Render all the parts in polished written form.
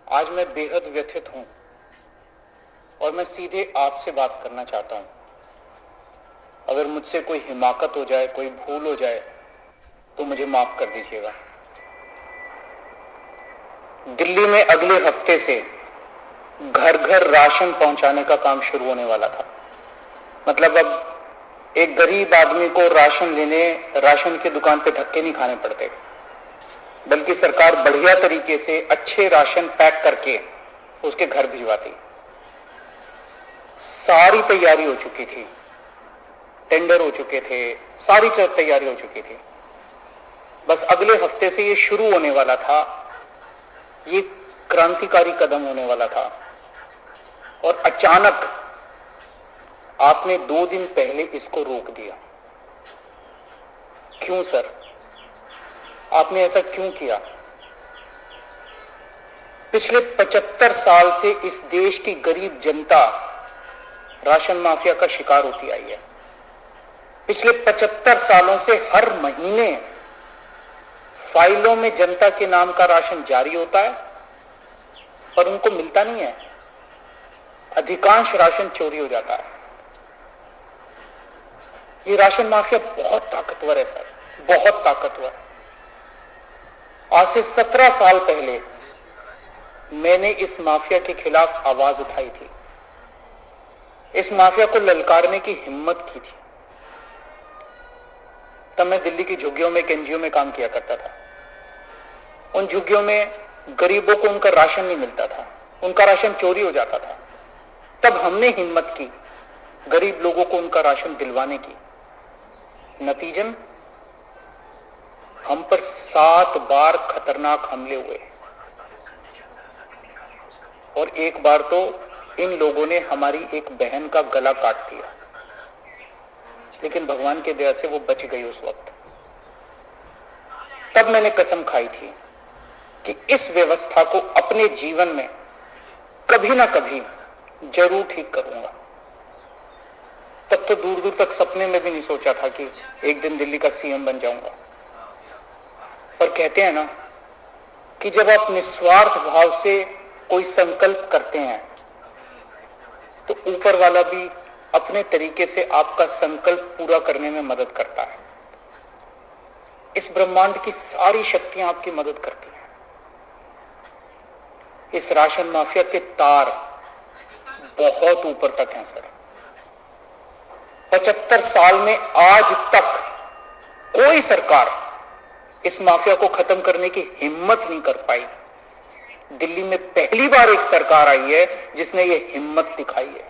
आज मैं बेहद व्यथित हूं और मैं सीधे आपसे बात करना चाहता हूं। अगर मुझसे कोई हिमाकत हो जाए, कोई भूल हो जाए तो मुझे माफ कर दीजिएगा। दिल्ली में अगले हफ्ते से घर घर राशन पहुंचाने का काम शुरू होने वाला था। मतलब अब एक गरीब आदमी को राशन लेने राशन की दुकान पे धक्के नहीं खाने पड़ते, बल्कि सरकार बढ़िया तरीके से अच्छे राशन पैक करके उसके घर भिजवाती। सारी तैयारी हो चुकी थी, टेंडर हो चुके थे, सारी तैयारी हो चुकी थी। बस अगले हफ्ते से ये शुरू होने वाला था। ये क्रांतिकारी कदम होने वाला था और अचानक आपने 2 दिन पहले इसको रोक दिया। क्यों सर? आपने ऐसा क्यों किया? पिछले 75 साल से इस देश की गरीब जनता राशन माफिया का शिकार होती आई है। पिछले 75 सालों से हर महीने फाइलों में जनता के नाम का राशन जारी होता है पर उनको मिलता नहीं है। अधिकांश राशन चोरी हो जाता है। ये राशन माफिया बहुत ताकतवर है सर, बहुत ताकतवर। आज से 17 साल पहले मैंने इस माफिया के खिलाफ आवाज उठाई थी, इस माफिया को ललकारने की हिम्मत की थी। तब मैं दिल्ली की झुग्गियों में, एनजीओ में काम किया करता था। उन झुग्गियों में गरीबों को उनका राशन नहीं मिलता था, उनका राशन चोरी हो जाता था। तब हमने हिम्मत की गरीब लोगों को उनका राशन दिलवाने की। नतीजन हम पर 7 बार खतरनाक हमले हुए और एक बार तो इन लोगों ने हमारी एक बहन का गला काट दिया, लेकिन भगवान की दया से वो बच गई उस वक्त। तब मैंने कसम खाई थी कि इस व्यवस्था को अपने जीवन में कभी ना कभी जरूर ठीक करूंगा। तब तो दूर दूर तक सपने में भी नहीं सोचा था कि एक दिन दिल्ली का सीएम बन जाऊंगा। पर कहते हैं ना कि जब आप निस्वार्थ भाव से कोई संकल्प करते हैं तो ऊपर वाला भी अपने तरीके से आपका संकल्प पूरा करने में मदद करता है। इस ब्रह्मांड की सारी शक्तियां आपकी मदद करती हैं। इस राशन माफिया के तार बहुत ऊपर तक हैं सर। 75 साल में आज तक कोई सरकार इस माफिया को खत्म करने की हिम्मत नहीं कर पाई। दिल्ली में पहली बार एक सरकार आई है जिसने ये हिम्मत दिखाई है।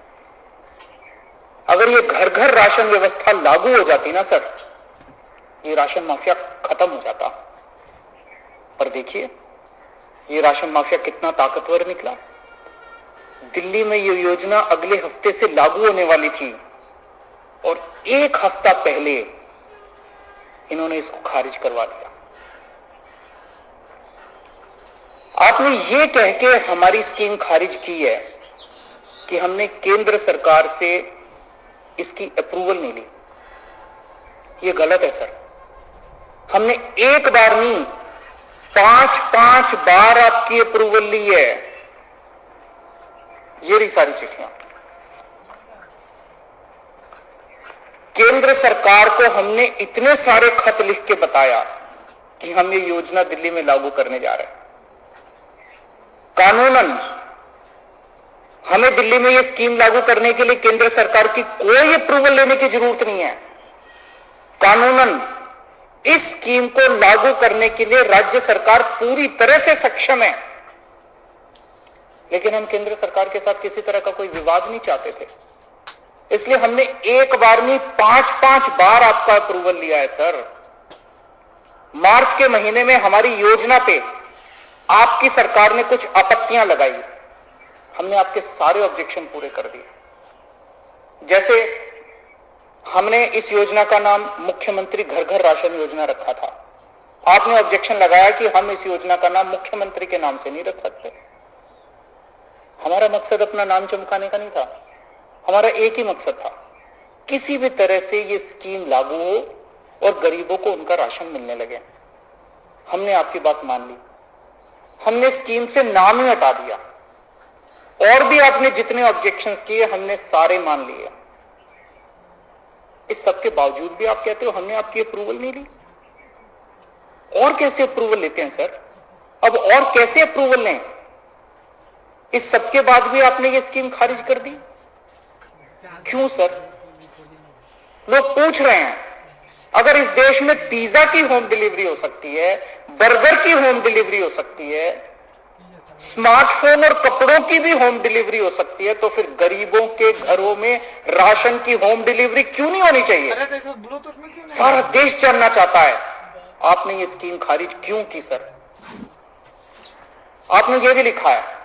अगर ये घर घर राशन व्यवस्था लागू हो जाती ना सर, ये राशन माफिया खत्म हो जाता। पर देखिए ये राशन माफिया कितना ताकतवर निकला। दिल्ली में ये योजना अगले हफ्ते से लागू होने वाली थी और 1 हफ्ता पहले इन्होंने इसको खारिज करवा दिया। आपने ये कह के हमारी स्कीम खारिज की है कि हमने केंद्र सरकार से इसकी अप्रूवल नहीं ली। ये गलत है सर। हमने एक बार नहीं, 5 बार आपकी अप्रूवल ली है। ये रही सारी चिट्ठियां। केंद्र सरकार को हमने इतने सारे खत लिख के बताया कि हम ये योजना दिल्ली में लागू करने जा रहे हैं। कानूनन हमें दिल्ली में ये स्कीम लागू करने के लिए केंद्र सरकार की कोई अप्रूवल लेने की जरूरत नहीं है। कानूनन इस स्कीम को लागू करने के लिए राज्य सरकार पूरी तरह से सक्षम है। लेकिन हम केंद्र सरकार के साथ किसी तरह का कोई विवाद नहीं चाहते थे, इसलिए हमने एक बार नहीं 5 बार आपका अप्रूवल लिया है सर। मार्च के महीने में हमारी योजना पे आपकी सरकार ने कुछ आपत्तियां लगाई, हमने आपके सारे ऑब्जेक्शन पूरे कर दिए। जैसे हमने इस योजना का नाम मुख्यमंत्री घर घर राशन योजना रखा था। आपने ऑब्जेक्शन लगाया कि हम इस योजना का नाम मुख्यमंत्री के नाम से नहीं रख सकते। हमारा मकसद अपना नाम चमकाने का नहीं था, हमारा एक ही मकसद था, किसी भी तरह से ये स्कीम लागू हो और गरीबों को उनका राशन मिलने लगे। हमने आपकी बात मान ली। हमने स्कीम से नाम ही हटा दिया। और भी आपने जितने ऑब्जेक्शंस किए हमने सारे मान लिए। इस सब के बावजूद भी आप कहते हो हमने आपकी अप्रूवल नहीं ली। और कैसे अप्रूवल लेते हैं सर? अब और कैसे अप्रूवल लें? इस सब के बाद भी आपने ये स्कीम खारिज कर दी। क्यों सर? लोग पूछ रहे हैं, अगर इस देश में पिज्जा की होम डिलीवरी हो सकती है, बर्गर की होम डिलीवरी हो सकती है, स्मार्टफोन और कपड़ों की भी होम डिलीवरी हो सकती है, तो फिर गरीबों के घरों में राशन की होम डिलीवरी क्यों नहीं होनी चाहिए? अरे तो इसमें ब्लूटूथ में क्यों नहीं? सारा देश जानना चाहता है आपने ये स्कीम खारिज क्यों की सर? आपने ये भी लिखा है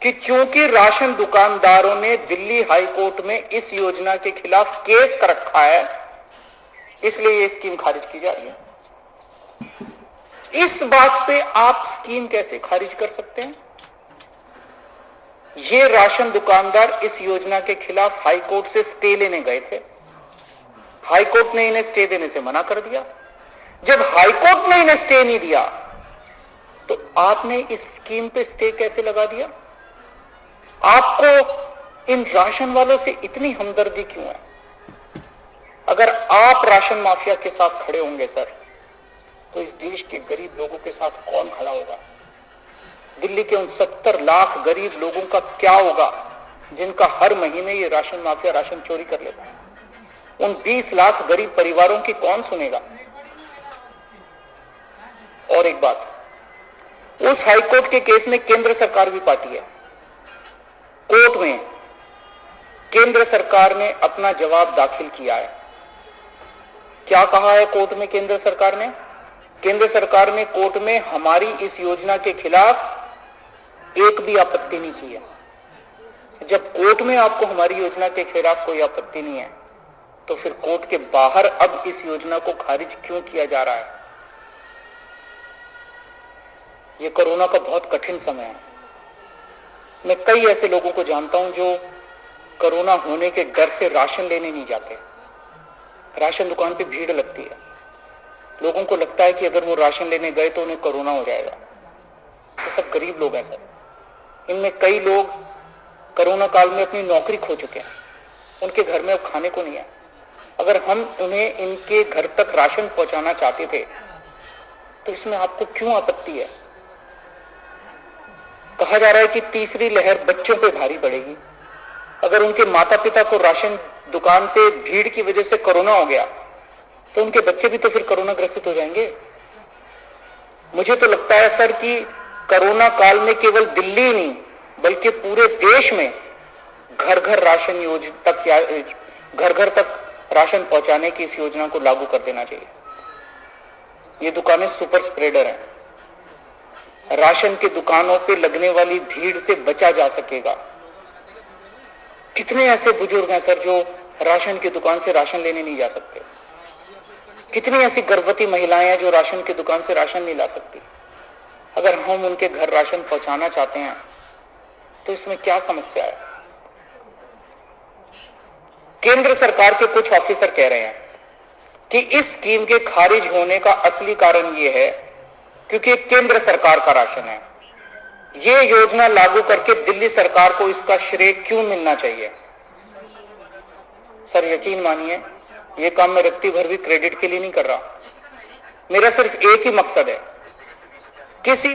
कि चूंकि राशन दुकानदारों ने दिल्ली हाई कोर्ट में इस योजना के खिलाफ केस कर रखा है, इसलिए ये स्कीम खारिज की जा रही है। इस बात पे आप स्कीम कैसे खारिज कर सकते हैं? ये राशन दुकानदार इस योजना के खिलाफ हाई कोर्ट से स्टे लेने गए थे। हाई कोर्ट ने इन्हें स्टे देने से मना कर दिया। जब हाई कोर्ट ने इन्हें स्टे नहीं दिया तो आपने इस स्कीम पे स्टे कैसे लगा दिया? आपको इन राशन वालों से इतनी हमदर्दी क्यों है? अगर आप राशन माफिया के साथ खड़े होंगे सर, तो इस देश के गरीब लोगों के साथ कौन खड़ा होगा? दिल्ली के उन 70 लाख गरीब लोगों का क्या होगा जिनका हर महीने ये राशन माफिया राशन चोरी कर लेता है? उन 20 लाख गरीब परिवारों की कौन सुनेगा? और एक बात, उस हाईकोर्ट के केस में केंद्र सरकार भी पार्टी है। कोर्ट में केंद्र सरकार ने अपना जवाब दाखिल किया है। क्या कहा है कोर्ट में केंद्र सरकार ने? केंद्र सरकार ने कोर्ट में हमारी इस योजना के खिलाफ एक भी आपत्ति नहीं की है। जब कोर्ट में आपको हमारी योजना के खिलाफ कोई आपत्ति नहीं है, तो फिर कोर्ट के बाहर अब इस योजना को खारिज क्यों किया जा रहा है? यह कोरोना का बहुत कठिन समय है। मैं कई ऐसे लोगों को जानता हूं जो कोरोना होने के डर से राशन लेने नहीं जाते। राशन दुकान पे भीड़ लगती है। लोगों को लगता है कि अगर वो राशन लेने गए तो उन्हें कोरोना हो जाएगा। ये सब गरीब लोग हैं सर। इनमें कई लोग कोरोना काल में अपनी नौकरी खो चुके हैं। उनके घर में अब खाने को नहीं है। अगर हम उन्हें इनके घर तक राशन पहुंचाना चाहते थे तो इसमें आपको क्यों आपत्ति है? कहा जा रहा है कि तीसरी लहर बच्चों पे भारी पड़ेगी। अगर उनके माता पिता को राशन दुकान पे भीड़ की वजह से कोरोना हो गया तो उनके बच्चे भी तो फिर कोरोना ग्रसित हो जाएंगे। मुझे तो लगता है सर कि कोरोना काल में केवल दिल्ली ही नहीं बल्कि पूरे देश में घर घर राशन योजना तक या घर घर तक राशन पहुंचाने की इस योजना को लागू कर देना चाहिए। ये दुकानें सुपर स्प्रेडर हैं। राशन की दुकानों पे लगने वाली भीड़ से बचा जा सकेगा। कितने ऐसे बुजुर्ग हैं सर जो राशन की दुकान से राशन लेने नहीं जा सकते? कितनी ऐसी गर्भवती महिलाएं हैं जो राशन की दुकान से राशन नहीं ला सकती? अगर हम उनके घर राशन पहुंचाना चाहते हैं तो इसमें क्या समस्या है? केंद्र सरकार के कुछ ऑफिसर कह रहे हैं कि इस स्कीम के खारिज होने का असली कारण यह है क्योंकि केंद्र सरकार का राशन है। ये योजना लागू करके दिल्ली सरकार को इसका श्रेय क्यों मिलना चाहिए? सर यकीन मानिए, ये काम मैं रत्ती भर भी क्रेडिट के लिए नहीं कर रहा। मेरा सिर्फ एक ही मकसद है, किसी